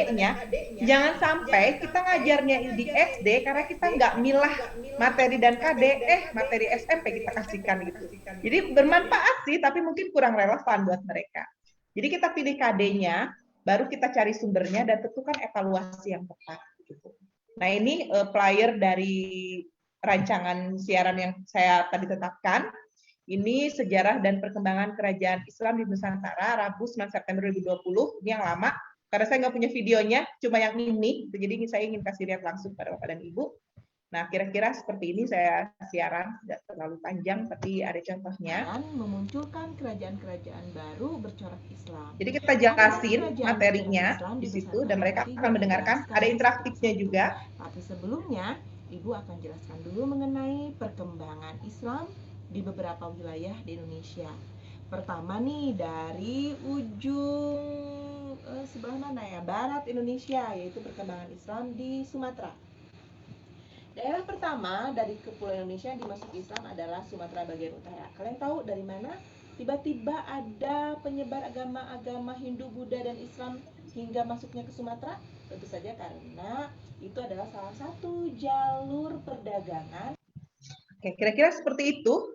adiknya, jangan sampai kita ngajarnya di SD karena kita nggak milah materi dan KD, materi SMP kita kasihkan gitu. Jadi bermanfaat sih, tapi mungkin kurang relevan buat mereka. Jadi kita pilih KD-nya, baru kita cari sumbernya dan tentukan evaluasi yang tepat. Gitu. Nah ini flyer dari rancangan siaran yang saya tadi tetapkan. Ini sejarah dan perkembangan kerajaan Islam di Nusantara, Rabu 9 September 2020. Ini yang lama, karena saya nggak punya videonya, cuma yang ini. Jadi saya ingin kasih lihat langsung pada Bapak dan Ibu. Nah, kira-kira seperti ini saya siaran, tidak terlalu panjang, tapi ada contohnya. Dan memunculkan kerajaan-kerajaan baru bercorak Islam. Jadi kita jelasin materinya di situ, dan mereka akan mendengarkan. Ada interaktifnya juga. Tapi sebelumnya, Ibu akan jelaskan dulu mengenai perkembangan Islam di beberapa wilayah di Indonesia. Pertama nih dari ujung sebelah mana ya? Barat Indonesia, yaitu perkembangan Islam di Sumatera. Daerah pertama dari Kepulauan Indonesia yang dimasuki Islam adalah Sumatera bagian utara. Kalian tahu dari mana tiba-tiba ada penyebar agama-agama Hindu, Buddha, dan Islam hingga masuknya ke Sumatera? Tentu saja karena itu adalah salah satu jalur perdagangan. Oke, kira-kira seperti itu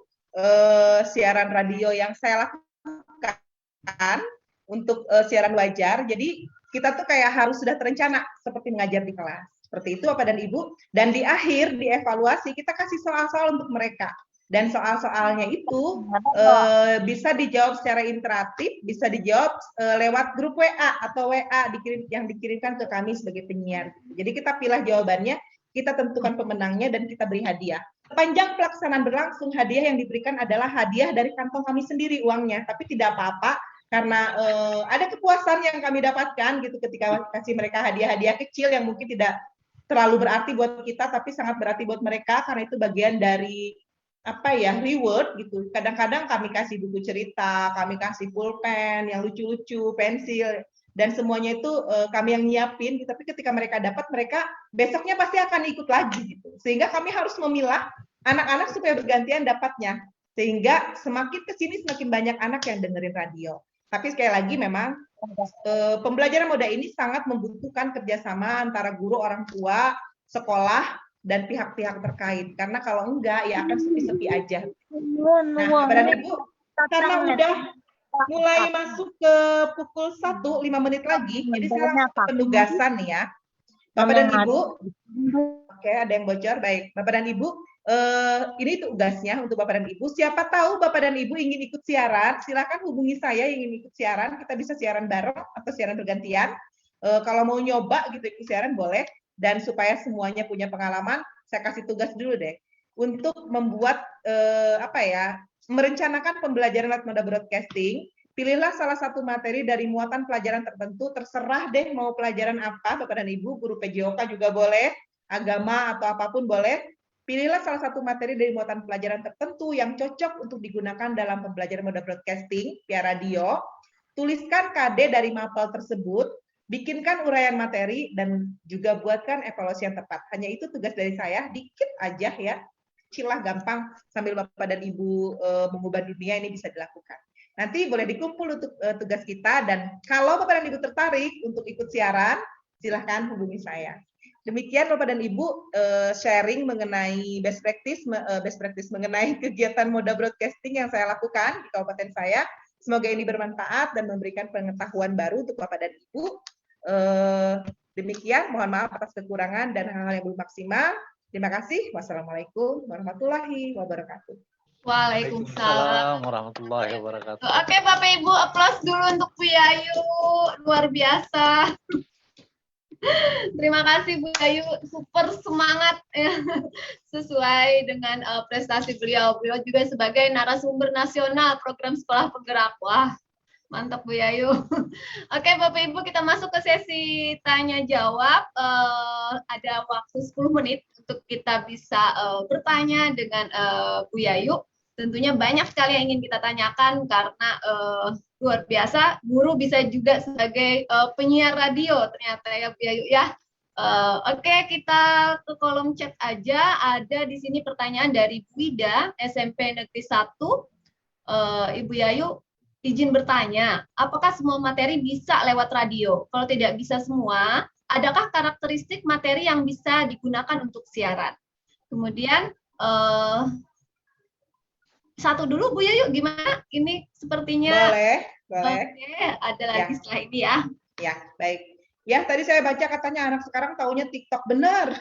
siaran radio yang saya lakukan untuk siaran wajar. Jadi kita tuh kayak harus sudah terencana seperti mengajar di kelas. Seperti itu Bapak dan Ibu. Dan di akhir, di evaluasi, kita kasih soal-soal untuk mereka. Dan soal-soalnya itu bisa dijawab secara interaktif, bisa dijawab lewat grup WA atau WA yang dikirimkan ke kami sebagai penyiar. Jadi kita pilih jawabannya, kita tentukan pemenangnya, dan kita beri hadiah. Sepanjang pelaksanaan berlangsung, hadiah yang diberikan adalah hadiah dari kantong kami sendiri uangnya, tapi tidak apa-apa karena ada kepuasan yang kami dapatkan gitu ketika kasih mereka hadiah-hadiah kecil yang mungkin tidak terlalu berarti buat kita, tapi sangat berarti buat mereka karena itu bagian dari apa ya, reward gitu. Kadang-kadang kami kasih buku cerita, kami kasih pulpen yang lucu-lucu, pensil, dan semuanya itu kami yang nyiapin, tapi ketika mereka dapat, mereka besoknya pasti akan ikut lagi gitu. Sehingga kami harus memilah anak-anak supaya bergantian dapatnya. Sehingga semakin kesini semakin banyak anak yang dengerin radio. Tapi sekali lagi memang pembelajaran moda ini sangat membutuhkan kerjasama antara guru, orang tua, sekolah, dan pihak-pihak terkait. Karena kalau enggak, ya akan sepi-sepi aja. Nah, Bapak dan Ibu, karena udah mulai masuk ke pukul 1, 5 menit lagi, jadi sekarang penugasan nih ya. Bapak dan Ibu, oke, ada yang bocor, baik. Bapak dan Ibu, ini tugasnya untuk Bapak dan Ibu. Siapa tahu Bapak dan Ibu ingin ikut siaran, silakan hubungi saya yang ingin ikut siaran. Kita bisa siaran bareng atau siaran bergantian. Kalau mau nyoba gitu ikut siaran boleh. Dan supaya semuanya punya pengalaman, saya kasih tugas dulu deh untuk membuat merencanakan pembelajaran lewat moda broadcasting. Pilihlah salah satu materi dari muatan pelajaran tertentu, terserah deh mau pelajaran apa, Bapak dan Ibu, guru PJOK juga boleh, agama atau apapun boleh. Pilihlah salah satu materi dari muatan pelajaran tertentu yang cocok untuk digunakan dalam pembelajaran moda broadcasting via radio. Tuliskan KD dari mapel tersebut, bikinkan uraian materi, dan juga buatkan evaluasi yang tepat. Hanya itu tugas dari saya, dikit aja ya. Kecilah, gampang, sambil Bapak dan Ibu mengubah dunia ini bisa dilakukan. Nanti boleh dikumpul untuk tugas kita, dan kalau Bapak dan Ibu tertarik untuk ikut siaran, silahkan hubungi saya. Demikian Bapak dan Ibu sharing mengenai best practice mengenai kegiatan moda broadcasting yang saya lakukan di kabupaten saya. Semoga ini bermanfaat dan memberikan pengetahuan baru untuk Bapak dan Ibu. Demikian, mohon maaf atas kekurangan dan hal-hal yang belum maksimal. Terima kasih. Wassalamualaikum warahmatullahi wabarakatuh. Waalaikumsalam warahmatullahi wabarakatuh. Oke, Bapak Ibu, aplaus dulu untuk Bu Yayu. Luar biasa. Terima kasih Bu Yayu, super semangat ya. Sesuai dengan prestasi beliau. Beliau juga sebagai narasumber nasional program sekolah penggerak. Wah, mantap Bu Yayu. Oke, Bapak Ibu, kita masuk ke sesi tanya jawab. Ada waktu 10 menit untuk kita bisa bertanya dengan Bu Yayu. Tentunya banyak sekali yang ingin kita tanyakan karena luar biasa, guru bisa juga sebagai penyiar radio ternyata ya Bu Yayu ya. Oke, kita ke kolom chat aja. Ada di sini pertanyaan dari Bu Ida, SMP Negeri 1. Ibu Yayu, izin bertanya, apakah semua materi bisa lewat radio? Kalau tidak bisa semua, adakah karakteristik materi yang bisa digunakan untuk siaran? Kemudian satu dulu Bu Yayu, gimana? Ini sepertinya Boleh. Oke, ada lagi setelah ini ya. Ya, baik. Ya, tadi saya baca katanya anak sekarang taunya TikTok. Benar.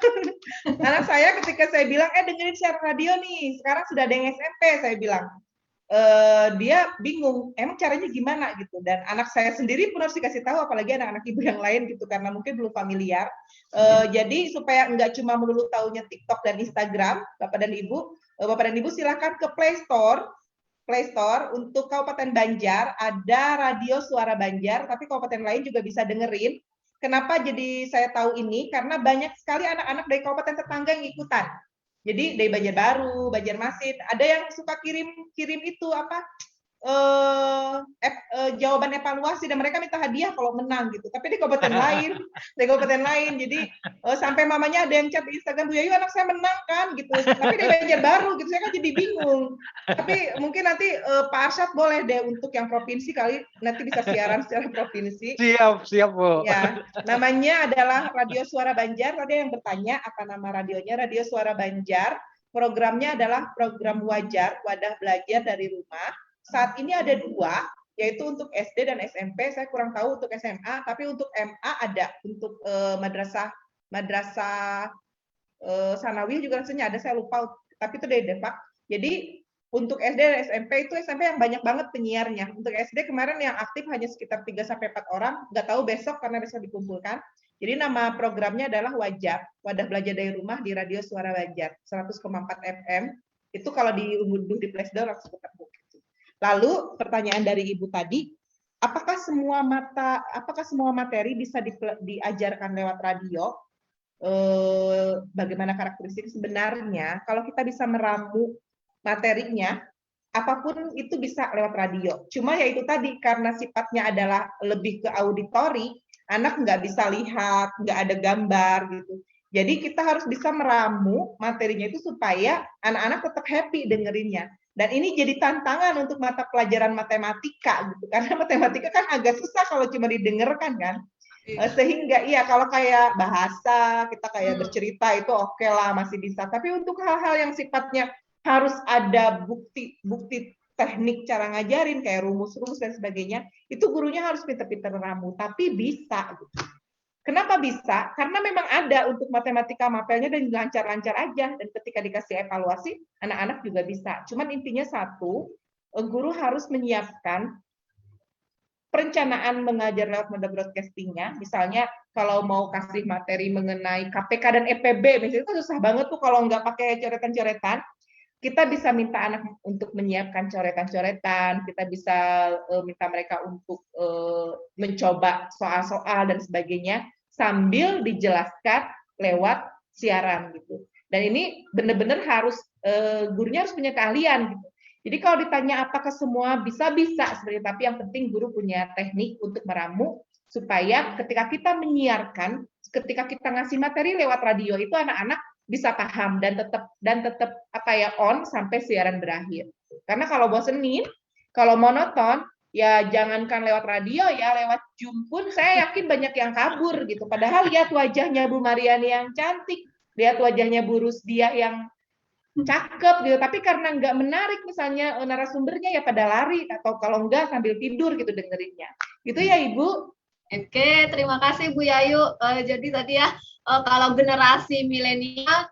Anak saya ketika saya bilang, dengerin siaran radio nih, sekarang sudah ada yang SMP, saya bilang. Dia bingung, emang caranya gimana gitu. Dan anak saya sendiri pun harus dikasih tahu, apalagi anak-anak ibu yang lain gitu, karena mungkin belum familiar. Jadi supaya nggak cuma melulu taunya TikTok dan Instagram, Bapak dan Ibu silakan ke Play Store untuk Kabupaten Banjar, ada radio Suara Banjar, tapi kabupaten lain juga bisa dengerin. Kenapa jadi saya tahu ini? Karena banyak sekali anak-anak dari kabupaten tetangga yang ikutan. Jadi dari Banjarbaru, Banjarmasin, ada yang suka kirim itu apa? Jawaban evaluasi dan mereka minta hadiah kalau menang gitu. Tapi di kabupaten lain, jadi sampai mamanya ada yang chat di Instagram, Bu Yayu anak saya menang kan gitu. Tapi di Banjarbaru gitu, saya kan jadi bingung. Tapi mungkin nanti Pak Arsyad boleh deh untuk yang provinsi kali nanti bisa siaran secara provinsi. Siap Bu. Ya, namanya adalah Radio Suara Banjar. Tadi yang bertanya apa nama radionya? Radio Suara Banjar. Programnya adalah program Wajar, Wadah Belajar dari Rumah. Saat ini ada 2, yaitu untuk SD dan SMP. Saya kurang tahu untuk SMA, tapi untuk MA ada. Untuk madrasah Sanawiyah juga rasanya ada, saya lupa. Tapi itu dari Depak. Jadi untuk SD dan SMP itu SMP yang banyak banget penyiarnya. Untuk SD kemarin yang aktif hanya sekitar 3-4 orang. Nggak tahu besok karena besok dikumpulkan. Jadi nama programnya adalah Wajar, Wadah Belajar dari Rumah di Radio Suara Banjar, 100,4 FM. Itu kalau diunduh di Play Store langsung ketemu. Lalu pertanyaan dari Ibu tadi, apakah semua materi bisa diajarkan lewat radio? Bagaimana karakteristik? Sebenarnya kalau kita bisa meramu materinya, apapun itu bisa lewat radio. Cuma ya itu tadi, karena sifatnya adalah lebih ke auditori, anak nggak bisa lihat, nggak ada gambar gitu. Jadi kita harus bisa meramu materinya itu supaya anak-anak tetap happy dengerinnya. Dan ini jadi tantangan untuk mata pelajaran matematika gitu, karena matematika kan agak susah kalau cuma didengarkan kan. Sehingga iya kalau kayak bahasa kita kayak bercerita itu oke lah masih bisa. Tapi untuk hal-hal yang sifatnya harus ada bukti teknik cara ngajarin kayak rumus-rumus dan sebagainya, itu gurunya harus pintar-pintar ramu. Tapi bisa gitu. Kenapa bisa? Karena memang ada untuk matematika mapelnya dan lancar-lancar aja. Dan ketika dikasih evaluasi, anak-anak juga bisa. Cuman intinya satu, guru harus menyiapkan perencanaan mengajar lewat mode broadcastingnya. Misalnya kalau mau kasih materi mengenai KPK dan EPB, misalnya itu susah banget tuh kalau nggak pakai coretan-coretan. Kita bisa minta anak untuk menyiapkan coretan-coretan, kita bisa minta mereka untuk mencoba soal-soal dan sebagainya, sambil dijelaskan lewat siaran gitu. Dan ini benar-benar harus gurunya harus punya keahlian gitu. Jadi kalau ditanya apakah semua bisa sebenarnya, tapi yang penting guru punya teknik untuk meramu supaya ketika kita menyiarkan, ketika kita ngasih materi lewat radio itu anak-anak bisa paham dan tetap on sampai siaran berakhir. Karena kalau bosenin, kalau monoton, ya jangankan lewat radio ya, lewat Zoom pun saya yakin banyak yang kabur gitu. Padahal lihat wajahnya Bu Mariani yang cantik, lihat wajahnya Bu Rusdiah yang cakep gitu, tapi karena nggak menarik misalnya narasumbernya ya pada lari, atau kalau enggak sambil tidur gitu dengerinnya. Gitu ya Ibu. Oke, terima kasih Bu Yayu. Jadi tadi ya kalau generasi milenial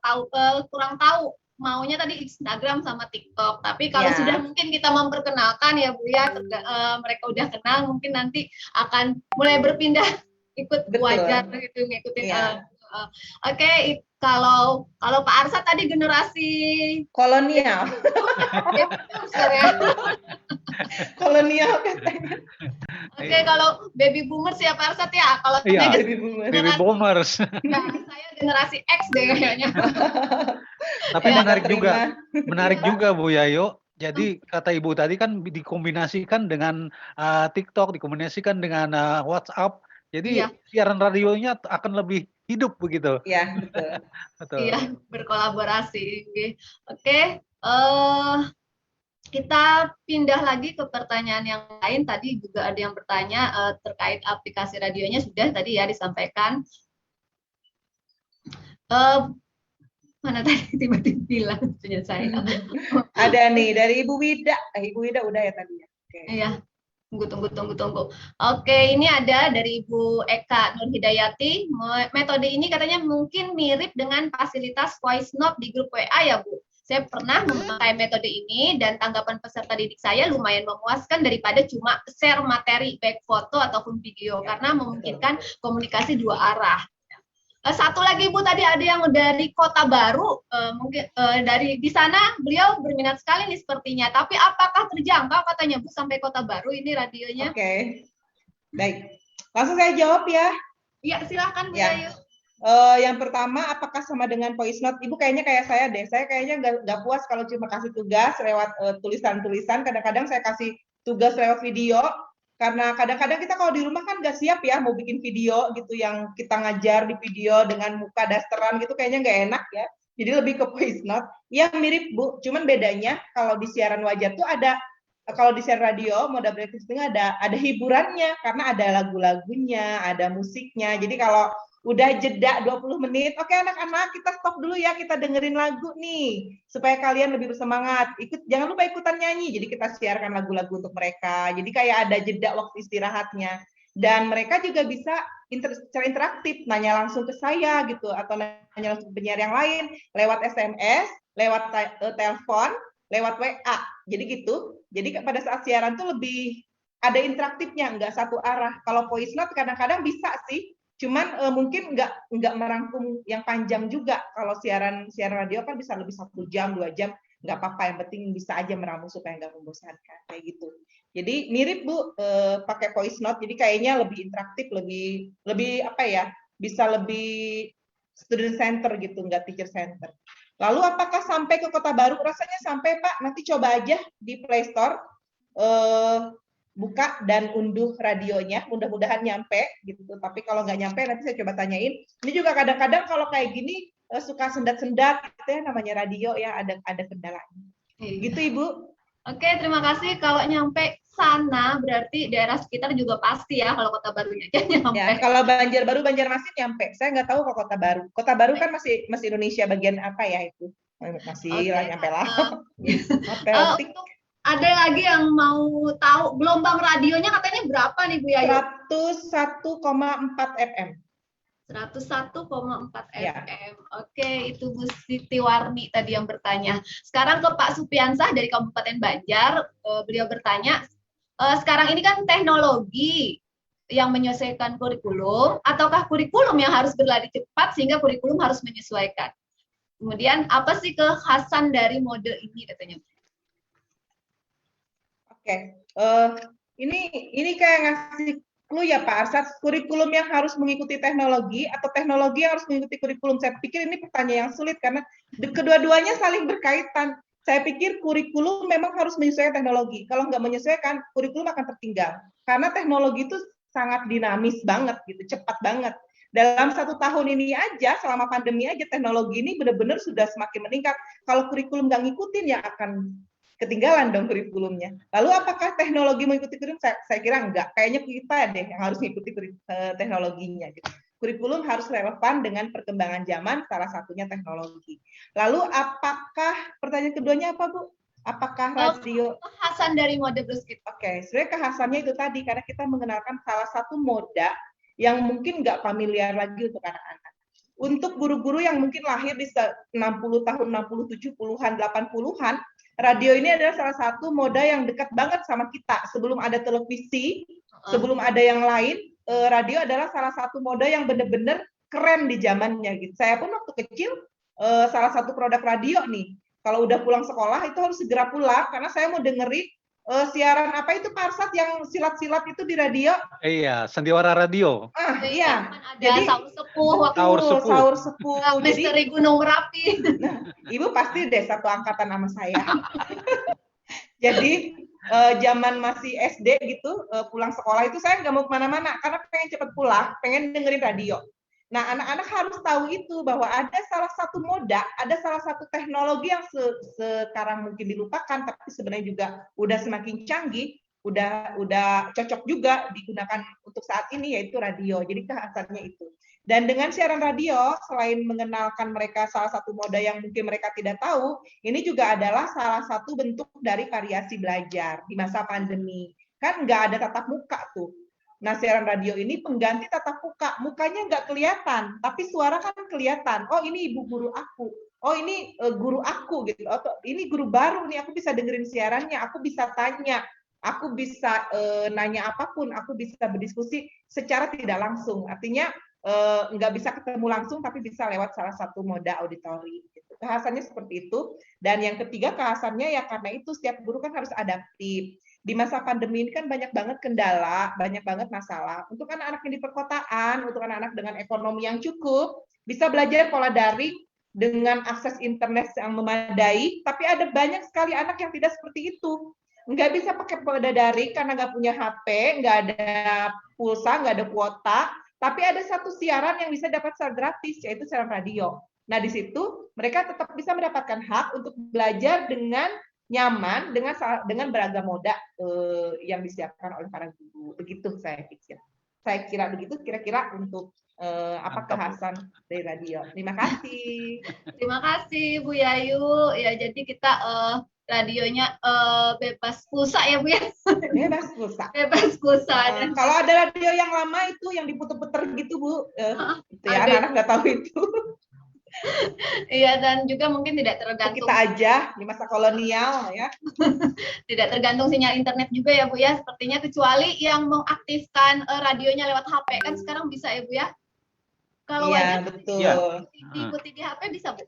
kurang tahu maunya tadi Instagram sama TikTok. Tapi kalau sudah mungkin kita memperkenalkan ya Bu ya, mereka udah kenal, mungkin nanti akan mulai berpindah ikut Wajar gitu, ngikutin. Oke, kalau Pak Arsyad tadi generasi kolonial. Kolonial katanya. Oke, kalau baby boomers ya Pak Arsyad ya. Kalau baby boomers. Nah, saya generasi X deh kayaknya. Tapi menarik juga Bu Yayu. Jadi kata Ibu tadi kan dikombinasikan dengan TikTok, dikombinasikan dengan WhatsApp. Jadi siaran radionya akan lebih hidup begitu. Iya, betul. Betul. Iya, berkolaborasi. Oke. Kita pindah lagi ke pertanyaan yang lain. Tadi juga ada yang bertanya terkait aplikasi radionya, sudah tadi ya disampaikan. Mana tadi tiba-tiba bilang punya saya. Ada nih dari Ibu Wida. Ibu Wida udah ya tadi ya. Iya. Tunggu. Oke, ini ada dari Ibu Eka Nur Hidayati. Metode ini katanya mungkin mirip dengan fasilitas voice note di grup WA ya, Bu. Saya pernah memakai metode ini dan tanggapan peserta didik saya lumayan memuaskan daripada cuma share materi baik foto ataupun video karena memungkinkan komunikasi dua arah. Satu lagi Bu, tadi ada yang dari Kota Baru, mungkin dari di sana beliau berminat sekali nih sepertinya. Tapi apakah terjangkau katanya Bu sampai Kota Baru ini radionya? Oke, baik. Langsung saya jawab ya. Iya, silakan Bu Ya. Yayu. Yang pertama, apakah sama dengan voice note? Ibu kayaknya kayak saya deh. Saya kayaknya nggak puas kalau cuma kasih tugas lewat tulisan-tulisan. Kadang-kadang saya kasih tugas lewat video. Karena kadang-kadang kita kalau di rumah kan nggak siap ya mau bikin video gitu yang kita ngajar di video dengan muka dasteran gitu kayaknya nggak enak ya. Jadi lebih ke voice note. Yang mirip Bu, cuman bedanya kalau di siaran wajah tuh ada, kalau di siaran radio mode broadcasting ada hiburannya karena ada lagu-lagunya, ada musiknya. Jadi kalau udah jeda 20 menit, oke anak-anak kita stop dulu ya, kita dengerin lagu nih supaya kalian lebih bersemangat. Jangan lupa ikutan nyanyi. Jadi kita siarkan lagu-lagu untuk mereka. Jadi kayak ada jeda waktu istirahatnya. Dan mereka juga bisa secara interaktif nanya langsung ke saya gitu atau nanya langsung ke penyiar yang lain lewat SMS, lewat telepon, lewat WA. Jadi gitu. Jadi pada saat siaran tuh lebih ada interaktifnya, nggak satu arah. Kalau voice note kadang-kadang bisa sih, cuman mungkin nggak merangkum yang panjang juga. Kalau siaran radio kan bisa lebih 1 jam 2 jam, nggak apa-apa, yang penting bisa aja merangkum supaya nggak membosankan kayak gitu. Jadi mirip Bu pakai voice note, jadi kayaknya lebih interaktif, lebih apa ya, bisa lebih student center gitu, nggak teacher center. Lalu apakah sampai ke Kota Baru? Rasanya sampai Pak, nanti coba aja di Play Store. Buka dan unduh radionya, mudah-mudahan nyampe gitu. Tapi kalau nggak nyampe nanti saya coba tanyain. Ini juga kadang-kadang kalau kayak gini suka sendat-sendat gitu ya, namanya radio ya, ada kendalanya. Gitu Ibu. Oke, terima kasih. Kalau nyampe sana berarti daerah sekitar juga pasti ya kalau Kota Barunya nyampe. Ya, kalau Banjarbaru, Banjarmasin nyampe. Saya nggak tahu kalau Kota Baru. Kota Baru kan masih Indonesia bagian apa ya itu? Masih lah nyampe lah. Untuk ada lagi yang mau tahu gelombang radionya katanya berapa nih Bu Yayu? 101,4 FM. 101,4 Ya. FM. Oke, itu Bu Siti Warni tadi yang bertanya. Sekarang ke Pak Supiansah dari Kabupaten Banjar. Beliau bertanya, sekarang ini kan teknologi yang menyesuaikan kurikulum, ataukah kurikulum yang harus berlari cepat sehingga kurikulum harus menyesuaikan? Kemudian apa sih kekhasan dari mode ini katanya? Oke, ini kayak ngasih clue ya Pak Arsat, kurikulum yang harus mengikuti teknologi atau teknologi yang harus mengikuti kurikulum. Saya pikir ini pertanyaan yang sulit karena kedua-duanya saling berkaitan. Saya pikir kurikulum memang harus menyesuaikan teknologi. Kalau nggak menyesuaikan, kurikulum akan tertinggal. Karena teknologi itu sangat dinamis banget, gitu, cepat banget. Dalam 1 tahun ini aja, selama pandemi aja, teknologi ini benar-benar sudah semakin meningkat. Kalau kurikulum nggak ngikutin, ya akan ketinggalan dong kurikulumnya. Lalu apakah teknologi mengikuti kurikulum? Saya kira enggak. Kayaknya kita deh yang harus mengikuti teknologinya. Gitu. Kurikulum harus relevan dengan perkembangan zaman, salah satunya teknologi. Lalu apakah, pertanyaan keduanya apa Bu? Apakah radio... Kekhasan dari mode BlueSkip. Oke, sebenarnya kekhasannya itu tadi, karena kita mengenalkan salah satu mode yang mungkin nggak familiar lagi untuk anak-anak. Untuk guru-guru yang mungkin lahir di 60 tahun, 60, 70-an, 80-an, radio ini adalah salah satu moda yang dekat banget sama kita. Sebelum ada televisi, sebelum ada yang lain, radio adalah salah satu moda yang benar-benar keren di zamannya. Gitu. Saya pun waktu kecil, salah satu produk radio nih, kalau udah pulang sekolah itu harus segera pulang, karena saya mau dengerin siaran apa itu Pak Arsat yang silat-silat itu di radio? Iya, Sandiwara Radio. Iya. Jadi sahur sepuh waktu sahur sepuh. Misteri Gunung Merapi. Nah, Ibu pasti deh satu angkatan sama saya. Jadi zaman masih SD gitu, pulang sekolah itu saya nggak mau kemana-mana karena pengen cepet pulang, pengen dengerin radio. Nah, anak-anak harus tahu itu bahwa ada salah satu moda, ada salah satu teknologi yang sekarang mungkin dilupakan, tapi sebenarnya juga udah semakin canggih, udah cocok juga digunakan untuk saat ini, yaitu radio. Jadi khasannya itu. Dan dengan siaran radio, selain mengenalkan mereka salah satu moda yang mungkin mereka tidak tahu, ini juga adalah salah satu bentuk dari variasi belajar di masa pandemi. Kan nggak ada tatap muka tuh. Nah, siaran radio ini pengganti tatap muka. Mukanya nggak kelihatan, tapi suara kan kelihatan. Oh, ini ibu guru aku. Oh, ini guru aku gitu. Oh, ini guru baru nih, aku bisa dengerin siarannya, aku bisa tanya, aku bisa nanya apapun, aku bisa berdiskusi secara tidak langsung. Artinya nggak bisa ketemu langsung, tapi bisa lewat salah satu moda auditori. Gitu. Kekhasannya seperti itu. Dan yang ketiga kekhasannya ya karena itu setiap guru kan harus adaptif. Di masa pandemi ini kan banyak banget kendala, banyak banget masalah. Untuk anak-anak yang di perkotaan, untuk anak-anak dengan ekonomi yang cukup, bisa belajar pola daring dengan akses internet yang memadai, tapi ada banyak sekali anak yang tidak seperti itu. Nggak bisa pakai pola daring karena nggak punya HP, nggak ada pulsa, nggak ada kuota, tapi ada satu siaran yang bisa dapat secara gratis, yaitu siaran radio. Nah, di situ mereka tetap bisa mendapatkan hak untuk belajar dengan nyaman dengan beragam moda yang disiapkan oleh para guru. Begitu saya pikir. Saya kira begitu kira-kira untuk apa kekhasan dari radio. Terima kasih. Terima kasih Bu Yayu. Ya, jadi kita radionya bebas pulsa ya Bu ya. Bebas pulsa. Bebas pulsa. Kalau ada radio yang lama itu yang diputer-puter gitu Bu, itu ya anak-anak nggak tahu itu. Iya, dan juga mungkin tidak tergantung kita aja di masa kolonial ya. Tidak tergantung sinyal internet juga ya Bu ya. Sepertinya kecuali yang mengaktifkan radionya lewat HP kan sekarang bisa ya Bu ya. Kalau iya, betul. Diikuti di HP bisa Bu.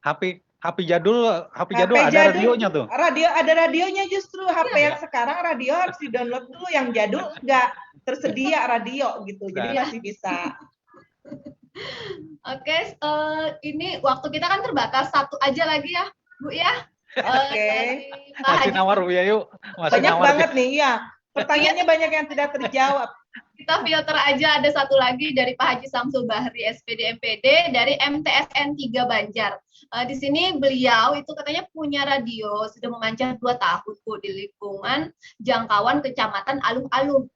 HP jadul ada radionya tuh. Ada radionya justru. HP yang sekarang radio harus di-download dulu, yang jadul enggak tersedia radio gitu. Jadi masih bisa. Oke, ini waktu kita kan terbatas, satu aja lagi ya, Bu ya. Oke. Masih nawar Bu Yayu. Banyak banget nih, ya. Pertanyaannya banyak yang tidak terjawab. Kita filter aja, ada satu lagi dari Pak Haji Samsul Bahri, SPD MPD, dari MTSN 3 Banjar. Di sini beliau itu katanya punya radio, sudah memanjang 2 tahun Bu, di lingkungan jangkauan Kecamatan Alun-Alun.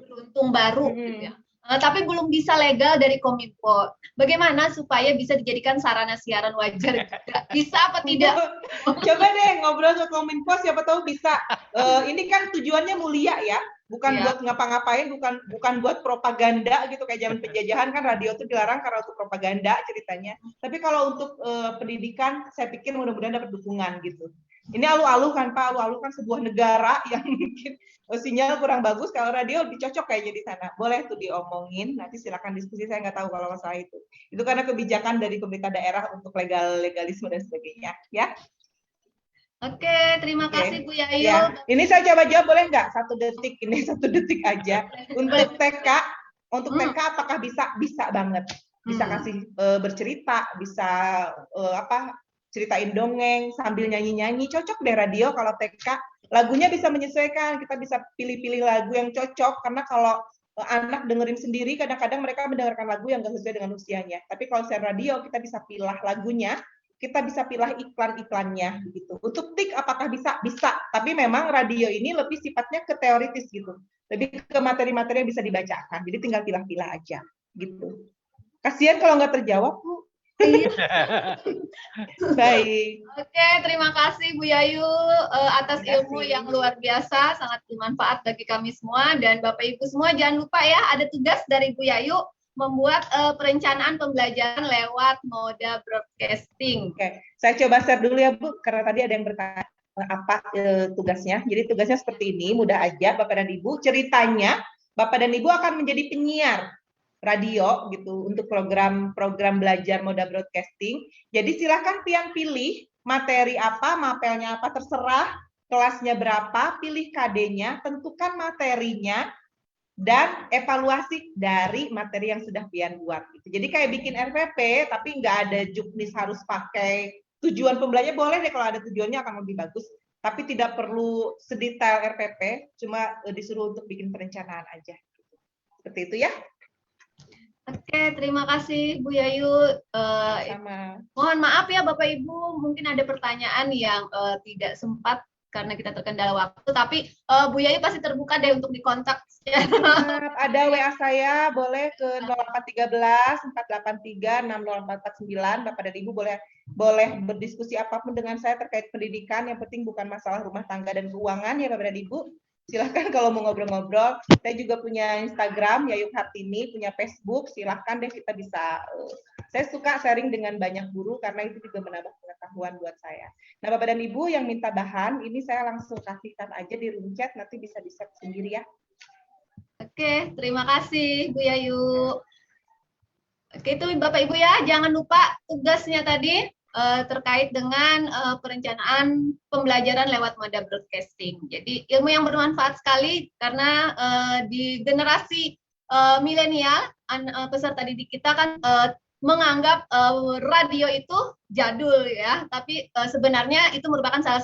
Beruntung baru gitu ya. Tapi belum bisa legal dari Kominfo. Bagaimana supaya bisa dijadikan sarana siaran wajar juga? Bisa apa tidak? Coba deh ngobrol ke Kominfo, siapa tahu bisa. Ini kan tujuannya mulia ya, bukan buat ngapa-ngapain, bukan buat propaganda gitu kayak zaman penjajahan kan radio itu dilarang karena untuk propaganda ceritanya. Tapi kalau untuk pendidikan, saya pikir mudah-mudahan dapat dukungan gitu. Ini alu-alu kan Pak, alu-alu kan sebuah negara yang mungkin sinyal kurang bagus, kalau radio lebih cocok kayaknya di sana. Boleh tuh diomongin, nanti silakan diskusi, saya nggak tahu kalau masalah itu. Itu karena kebijakan dari pemerintah daerah untuk legalisme dan sebagainya. Ya. Oke, terima kasih Bu Yayu. Ya. Ini saya coba jawab boleh nggak? 1 detik, ini 1 detik aja. Untuk TK, apakah bisa? Bisa banget. Bisa kasih bercerita, bisa ceritain dongeng sambil nyanyi-nyanyi, cocok deh radio kalau TK. Lagunya bisa menyesuaikan, kita bisa pilih-pilih lagu yang cocok, karena kalau anak dengerin sendiri, kadang-kadang mereka mendengarkan lagu yang nggak sesuai dengan usianya. Tapi kalau siaran radio, kita bisa pilih lagunya, kita bisa pilih iklan-iklannya gitu. Untuk TIK apakah bisa? Bisa. Tapi memang radio ini lebih sifatnya ke teoritis gitu. Lebih ke materi-materi yang bisa dibacakan. Jadi tinggal pilih-pilih aja gitu. Kasihan kalau nggak terjawab, Bu. Baik. Oke, terima kasih Bu Yayu atas ilmu yang luar biasa, sangat bermanfaat bagi kami semua, dan Bapak Ibu semua jangan lupa ya, ada tugas dari Bu Yayu membuat perencanaan pembelajaran lewat moda broadcasting. Oke, saya coba share dulu ya Bu, karena tadi ada yang bertanya apa tugasnya. Jadi tugasnya seperti ini, mudah aja Bapak dan Ibu. Ceritanya Bapak dan Ibu akan menjadi penyiar radio gitu untuk program belajar moda broadcasting. Jadi silakan pian pilih materi apa, mapelnya apa, terserah kelasnya berapa, pilih KD-nya, tentukan materinya, dan evaluasi dari materi yang sudah pian buat. Gitu. Jadi kayak bikin RPP, tapi nggak ada juknis harus pakai tujuan pembelajaran, boleh deh kalau ada tujuannya akan lebih bagus. Tapi tidak perlu sedetail RPP, cuma disuruh untuk bikin perencanaan aja. Seperti itu ya. Oke, terima kasih Bu Yayu. Sama. Mohon maaf ya Bapak Ibu, mungkin ada pertanyaan yang tidak sempat karena kita terkendala waktu, tapi Bu Yayu pasti terbuka deh untuk dikontak. Siap. Ada WA saya, boleh ke 0813 483 60449. Bapak dan Ibu boleh berdiskusi apapun dengan saya terkait pendidikan, yang penting bukan masalah rumah tangga dan keuangan ya Bapak dan Ibu. Silahkan kalau mau ngobrol-ngobrol. Saya juga punya Instagram, Yayu Hartini, punya Facebook, silahkan deh kita bisa. Saya suka sharing dengan banyak guru karena itu juga menambah pengetahuan buat saya. Nah Bapak dan Ibu yang minta bahan, ini saya langsung kasihkan aja di room chat, nanti bisa di-set sendiri ya. Oke, terima kasih Bu Yayu. Oke, itu Bapak Ibu ya, jangan lupa tugasnya tadi terkait dengan perencanaan pembelajaran lewat moda broadcasting. Jadi ilmu yang bermanfaat sekali karena di generasi milenial, peserta didik kita kan menganggap radio itu jadul ya, tapi sebenarnya itu merupakan salah